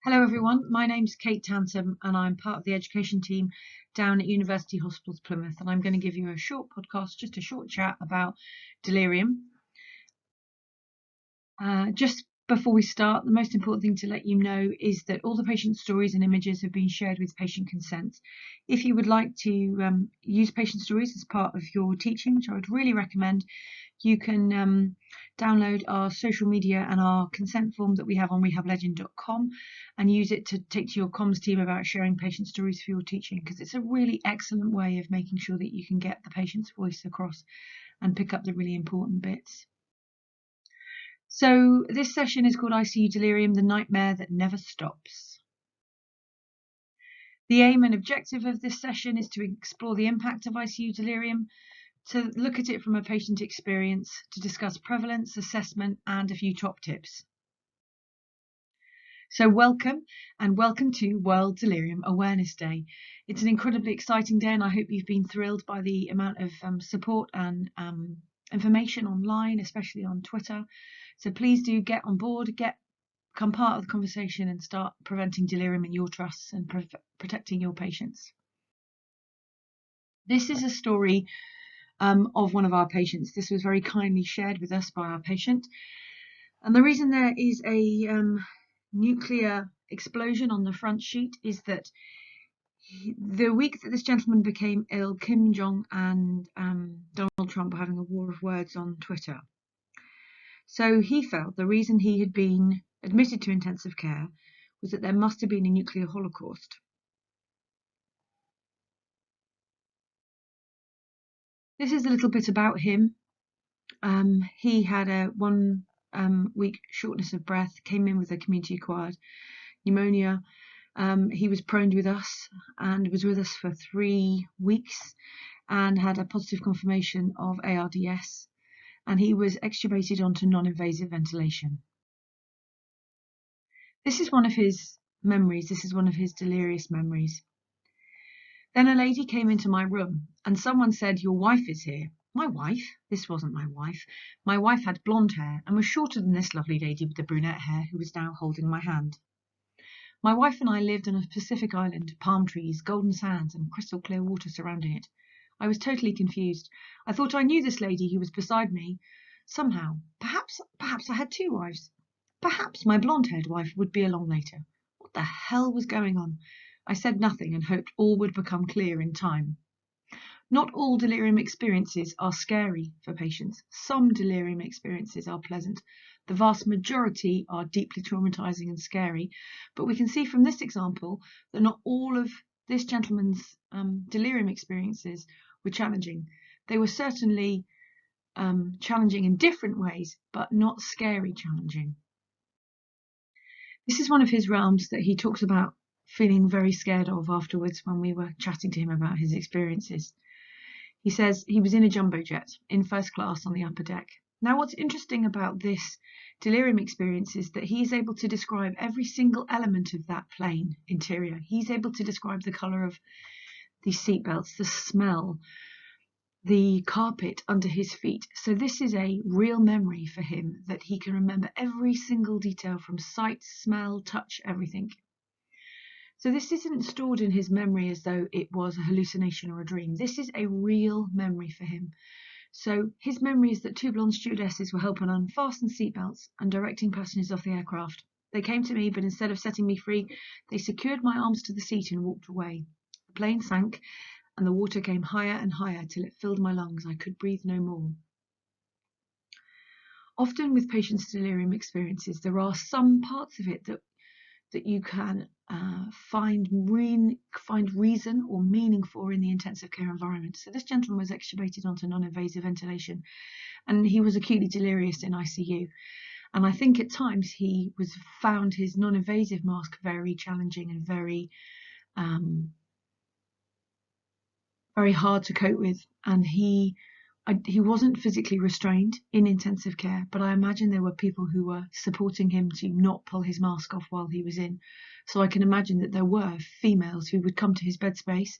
Hello everyone, my name's Kate Tantam and I'm part of the education team down at University Hospitals Plymouth, and I'm going to give you a short podcast, just a short chat about delirium. Just before we start, the most important thing to let you know is that all the patient stories and images have been shared with patient consent. If you would like to use patient stories as part of your teaching, which I would really recommend, you can download our social media and our consent form that we have on rehablegend.com and use it to take to your comms team about sharing patient stories for your teaching, because it's a really excellent way of making sure that you can get the patient's voice across and pick up the really important bits. So this session is called ICU Delirium, the Nightmare That Never Stops. The aim and objective of this session is to explore the impact of ICU delirium, to look at it from a patient experience, to discuss prevalence, assessment, and a few top tips. So welcome to World Delirium Awareness Day. It's an incredibly exciting day, and I hope you've been thrilled by the amount of support and information online, especially on Twitter. So please do get on board, become part of the conversation and start preventing delirium in your trusts and protecting your patients. This is a story of one of our patients. This was very kindly shared with us by our patient. And the reason there is a nuclear explosion on the front sheet is that the week that this gentleman became ill, Kim Jong and Donald Trump were having a war of words on Twitter. So he felt the reason he had been admitted to intensive care was that there must have been a nuclear holocaust. This is a little bit about him. He had a 1 week shortness of breath, came in with a community-acquired pneumonia. He was proned with us and was with us for 3 weeks and had a positive confirmation of ARDS, and he was extubated onto non-invasive ventilation. This is one of his memories. This is one of his delirious memories. Then a lady came into my room and someone said, "Your wife is here." My wife? This wasn't my wife. My wife had blonde hair and was shorter than this lovely lady with the brunette hair who was now holding my hand. My wife and I lived on a Pacific island, palm trees, golden sands, and crystal clear water surrounding it. I was totally confused. I thought I knew this lady who was beside me. Somehow, perhaps I had 2 wives. Perhaps my blonde-haired wife would be along later. What the hell was going on? I said nothing and hoped all would become clear in time. Not all delirium experiences are scary for patients. Some delirium experiences are pleasant. The vast majority are deeply traumatizing and scary, but we can see from this example that not all of this gentleman's delirium experiences were challenging. They were certainly challenging in different ways, but not scary challenging. This is one of his realms that he talks about feeling very scared of afterwards when we were chatting to him about his experiences. He says he was in a jumbo jet in first class on the upper deck. Now, what's interesting about this delirium experience is that he's able to describe every single element of that plane interior. He's able to describe the colour of the seatbelts, the smell, the carpet under his feet. So this is a real memory for him, that he can remember every single detail from sight, smell, touch, everything. So this isn't stored in his memory as though it was a hallucination or a dream. This is a real memory for him. So his memory is that 2 blonde stewardesses were helping unfasten seatbelts and directing passengers off the aircraft. They came to me, but instead of setting me free, they secured my arms to the seat and walked away. The plane sank, and the water came higher and higher till it filled my lungs. I could breathe no more. Often with patients' delirium experiences, there are some parts of it that you can find reason or meaning for in the intensive care environment. So this gentleman was extubated onto non-invasive ventilation, and he was acutely delirious in ICU. And I think at times he found his non-invasive mask very challenging and very hard to cope with. And he wasn't physically restrained in intensive care, but I imagine there were people who were supporting him to not pull his mask off while he was in. So I can imagine that there were females who would come to his bed space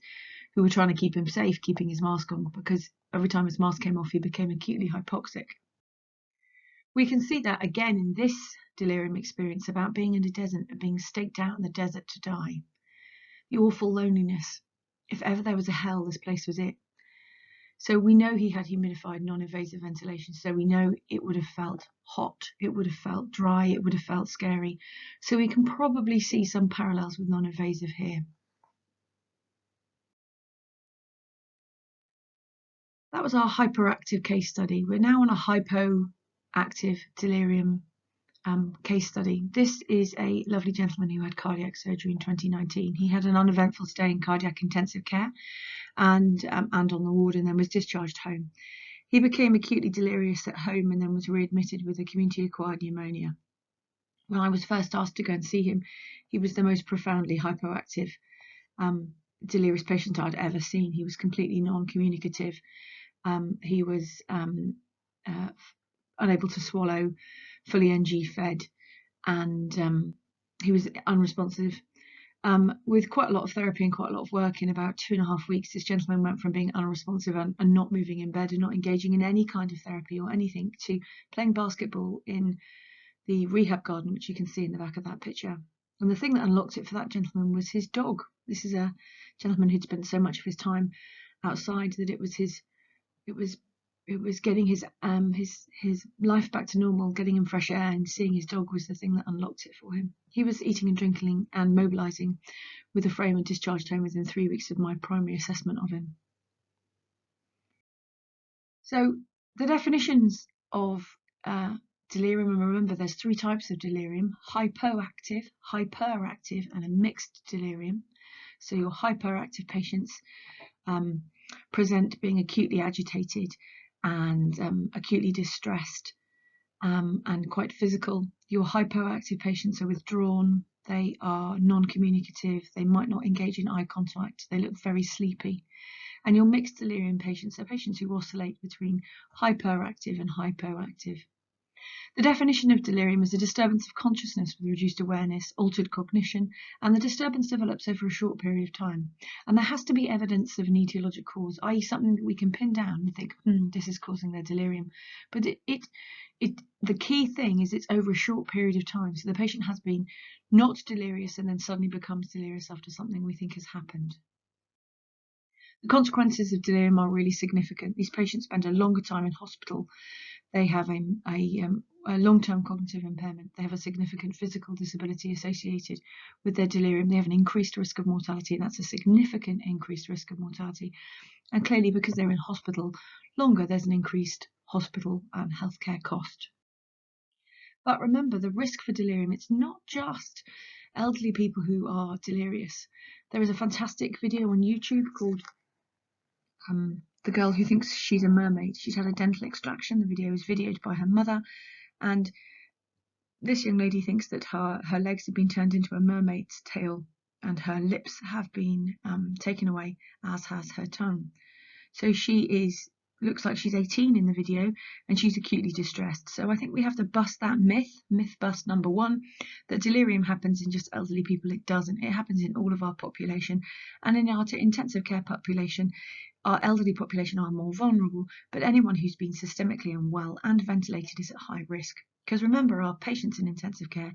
who were trying to keep him safe, keeping his mask on, because every time his mask came off, he became acutely hypoxic. We can see that again in this delirium experience about being in a desert, being staked out in the desert to die. The awful loneliness. If ever there was a hell, this place was it. So we know he had humidified non-invasive ventilation, so we know it would have felt hot, it would have felt dry, it would have felt scary. So we can probably see some parallels with non-invasive here. That was our hyperactive case study. We're now on a hypoactive delirium case study. This is a lovely gentleman who had cardiac surgery in 2019. He had an uneventful stay in cardiac intensive care and on the ward, and then was discharged home. He became acutely delirious at home and then was readmitted with a community-acquired pneumonia. When I was first asked to go and see him, he was the most profoundly hypoactive delirious patient I'd ever seen. He was completely non-communicative. He was unable to swallow, fully NG fed, and he was unresponsive. With quite a lot of therapy and quite a lot of work, in about 2.5 weeks, this gentleman went from being unresponsive and not moving in bed and not engaging in any kind of therapy or anything to playing basketball in the rehab garden, which you can see in the back of that picture. And the thing that unlocked it for that gentleman was his dog. This is a gentleman who'd spent so much of his time outside that it was getting his life back to normal, getting him fresh air, and seeing his dog was the thing that unlocked it for him. He was eating and drinking and mobilising with a frame and discharged home within 3 weeks of my primary assessment of him. So the definitions of delirium, and remember there's 3 types of delirium: hypoactive, hyperactive, and a mixed delirium. So your hyperactive patients present being acutely agitated and acutely distressed and quite physical. Your hypoactive patients are withdrawn, they are non-communicative, they might not engage in eye contact, they look very sleepy. And your mixed delirium patients are patients who oscillate between hyperactive and hypoactive. The definition of delirium is a disturbance of consciousness with reduced awareness, altered cognition, and the disturbance develops over a short period of time. And there has to be evidence of an etiologic cause, i.e. something that we can pin down and think, this is causing their delirium. But the key thing is it's over a short period of time. So the patient has been not delirious and then suddenly becomes delirious after something we think has happened. The consequences of delirium are really significant. These patients spend a longer time in hospital. They have a long-term cognitive impairment. They have a significant physical disability associated with their delirium. They have an increased risk of mortality, and that's a significant increased risk of mortality. And clearly, because they're in hospital longer, there's an increased hospital and healthcare cost. But remember, the risk for delirium, it's not just elderly people who are delirious. There is a fantastic video on YouTube called The Girl Who Thinks She's a Mermaid. She's had a dental extraction. The video is videoed by her mother, and this young lady thinks that her legs have been turned into a mermaid's tail and her lips have been taken away, as has her tongue. So she looks like she's 18 in the video, and she's acutely distressed. So I think we have to bust that myth bust number 1, that delirium happens in just elderly people. It doesn't. It happens in all of our population, and in our intensive care population, our elderly population are more vulnerable, but anyone who's been systemically unwell and ventilated is at high risk. Because remember, our patients in intensive care,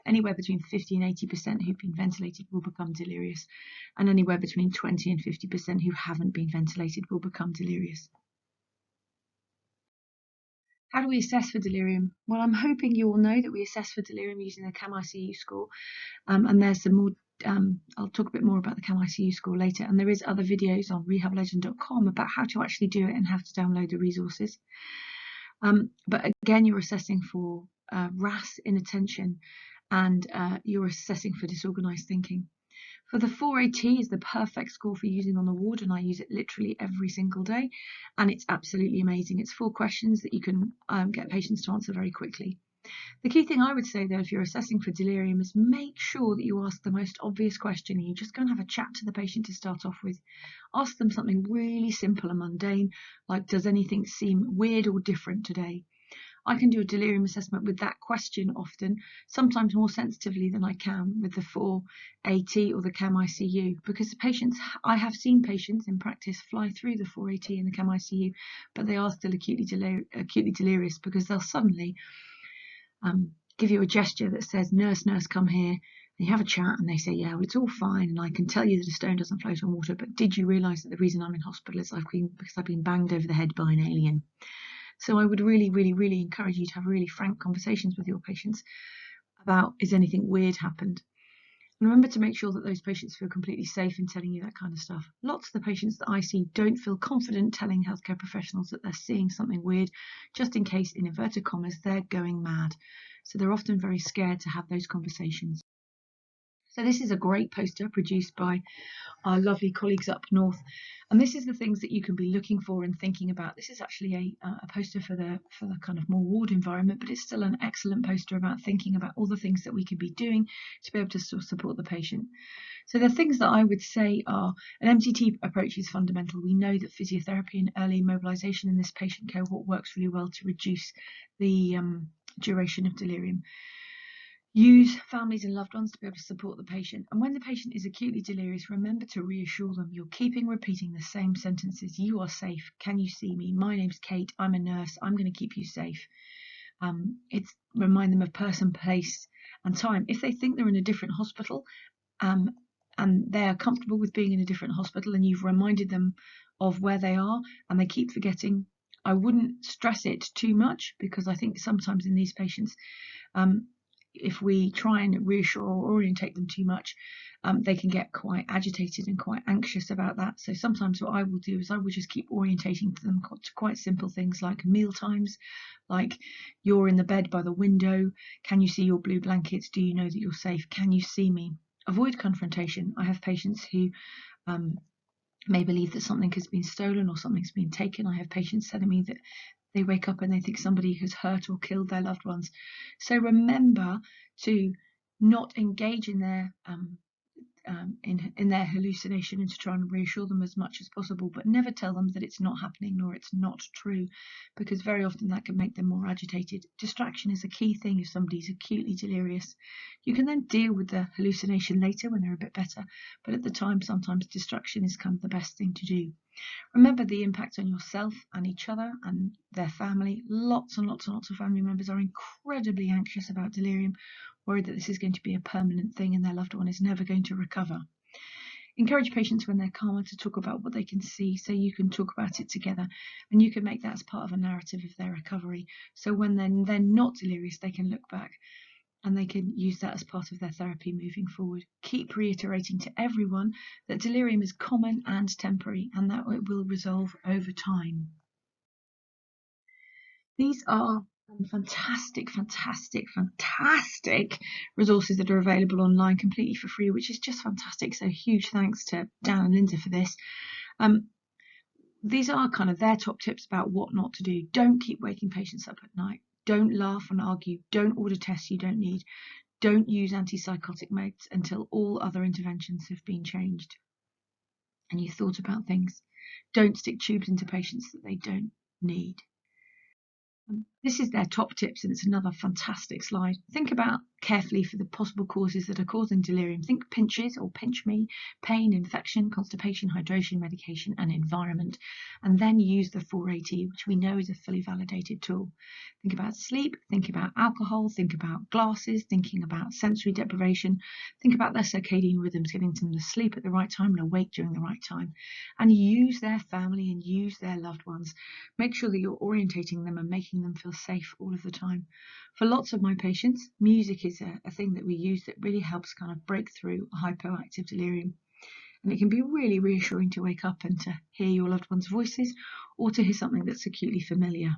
anywhere between 50 and 80% who've been ventilated will become delirious, and anywhere between 20 and 50% who haven't been ventilated will become delirious. How do we assess for delirium? Well, I'm hoping you all know that we assess for delirium using the CAM-ICU score, and there's some more. I'll talk a bit more about the CAM-ICU score later, and there is other videos on rehablegend.com about how to actually do it and how to download the resources. But again, you're assessing for RAS, inattention, and you're assessing for disorganized thinking. For the 4AT is the perfect score for using on the ward, and I use it literally every single day, and it's absolutely amazing. It's 4 questions that you can get patients to answer very quickly. The key thing I would say, though, if you're assessing for delirium, is make sure that you ask the most obvious question, and you just go and have a chat to the patient to start off with. Ask them something really simple and mundane, like, does anything seem weird or different today? I can do a delirium assessment with that question often, sometimes more sensitively than I can with the 4AT or the CAM ICU, because the patients, I have seen patients in practice fly through the 4AT and the CAM ICU, but they are still acutely delirious, because they'll suddenly give you a gesture that says, nurse, come here. And you have a chat and they say, yeah, well, it's all fine, and I can tell you that a stone doesn't float on water, but did you realise that the reason I'm in hospital is because I've been banged over the head by an alien? So I would really, really, really encourage you to have really frank conversations with your patients about, is anything weird happened? And remember to make sure that those patients feel completely safe in telling you that kind of stuff. Lots of the patients that I see don't feel confident telling healthcare professionals that they're seeing something weird, just in case, in inverted commas, they're going mad. So they're often very scared to have those conversations. So this is a great poster produced by our lovely colleagues up north, and this is the things that you can be looking for and thinking about. This is actually a poster for the kind of more ward environment, but it's still an excellent poster about thinking about all the things that we can be doing to be able to support the patient. So the things that I would say are, an MTT approach is fundamental. We know that physiotherapy and early mobilisation in this patient cohort works really well to reduce the duration of delirium. Use families and loved ones to be able to support the patient. And when the patient is acutely delirious, remember to reassure them. You're repeating the same sentences. You are safe. Can you see me? My name's Kate. I'm a nurse. I'm going to keep you safe. It's remind them of person, place, and time. If they think they're in a different hospital, and they're comfortable with being in a different hospital, and you've reminded them of where they are, and they keep forgetting, I wouldn't stress it too much, because I think sometimes in these patients, if we try and reassure or orientate them too much, they can get quite agitated and quite anxious about that. So sometimes what I will do is I will just keep orientating them to quite simple things like meal times, like you're in the bed by the window, can you see your blue blankets, do you know that you're safe, can you see me? Avoid confrontation. I have patients who may believe that something has been stolen or something's been taken. I have patients telling me that they wake up and they think somebody has hurt or killed their loved ones. So remember to not engage in their in their hallucination, and to try and reassure them as much as possible, but never tell them that it's not happening nor it's not true, because very often that can make them more agitated. Distraction is a key thing if somebody's acutely delirious. You can then deal with the hallucination later when they're a bit better, but at the time sometimes distraction is kind of the best thing to do. Remember the impact on yourself and each other and their family. Lots and lots and lots of family members are incredibly anxious about delirium, worried that this is going to be a permanent thing and their loved one is never going to recover. Encourage patients when they're calmer to talk about what they can see, so you can talk about it together, and you can make that as part of a narrative of their recovery. So when they're not delirious, they can look back and they can use that as part of their therapy moving forward. Keep reiterating to everyone that delirium is common and temporary, and that it will resolve over time. These are fantastic resources that are available online completely for free, which is just fantastic. So huge thanks to Dan and Linda for this. These are kind of their top tips about what not to do. Don't keep waking patients up at night. Don't laugh and argue. Don't order tests you don't need. Don't use antipsychotic meds until all other interventions have been changed and you thought about things. Don't stick tubes into patients that they don't need. This is their top tips, and it's another fantastic slide. Think about carefully for the possible causes that are causing delirium. Think pinches or pinch me, pain, infection, constipation, hydration, medication, and environment. And then use the 4AT, which we know is a fully validated tool. Think about sleep, think about alcohol, think about glasses, thinking about sensory deprivation, think about their circadian rhythms, getting them to sleep at the right time and awake during the right time. And use their family and use their loved ones. Make sure that you're orientating them and making them feel safe all of the time. For lots of my patients, music is a thing that we use that really helps kind of break through a hypoactive delirium. And it can be really reassuring to wake up and to hear your loved ones' voices, or to hear something that's acutely familiar.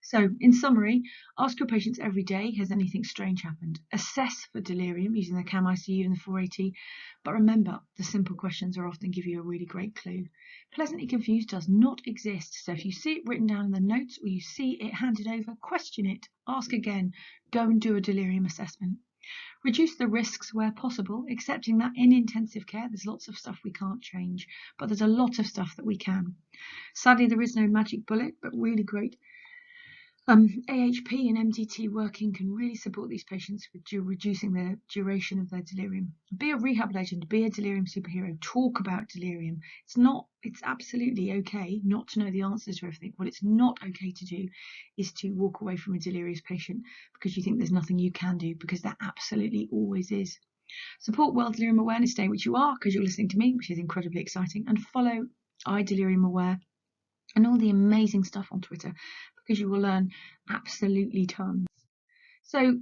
So, in summary, ask your patients every day, has anything strange happened? Assess for delirium using the CAM ICU and the 4AT, but remember, the simple questions are often give you a really great clue. Pleasantly confused does not exist, so if you see it written down in the notes or you see it handed over, question it, ask again, go and do a delirium assessment. Reduce the risks where possible, accepting that in intensive care there's lots of stuff we can't change, but there's a lot of stuff that we can. Sadly, there is no magic bullet, but really great AHP and MDT working can really support these patients with reducing the duration of their delirium. Be a rehab legend, be a delirium superhero, talk about delirium. It's absolutely okay not to know the answers to everything. What it's not okay to do is to walk away from a delirious patient because you think there's nothing you can do, because there absolutely always is. Support World Delirium Awareness Day, which you are because you're listening to me, which is incredibly exciting, and follow iDelirium Aware and all the amazing stuff on Twitter, because you will learn absolutely tons. So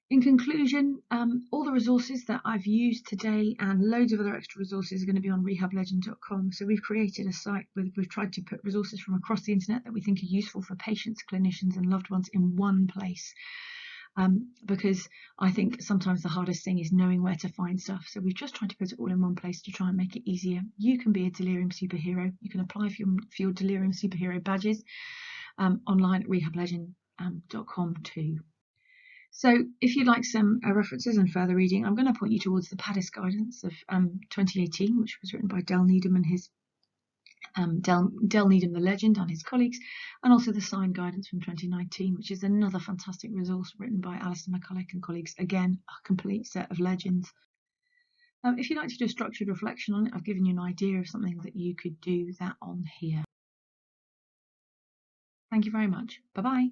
in conclusion, all the resources that I've used today and loads of other extra resources are going to be on rehablegend.com. So we've created a site where we've tried to put resources from across the internet that we think are useful for patients, clinicians and loved ones in one place. Because I think sometimes the hardest thing is knowing where to find stuff. So we've just tried to put it all in one place to try and make it easier. You can be a delirium superhero. You can apply for your delirium superhero badges online at rehablegend.com too. So if you'd like some references and further reading, I'm going to point you towards the PADIS guidance of 2018, which was written by Del Needham and his Del Needham the legend and his colleagues, and also the SIGN guidance from 2019, which is another fantastic resource written by Alistair McCulloch and colleagues. Again, a complete set of legends. If you'd like to do a structured reflection on it, I've given you an idea of something that you could do that on here. Thank you very much. Bye-bye.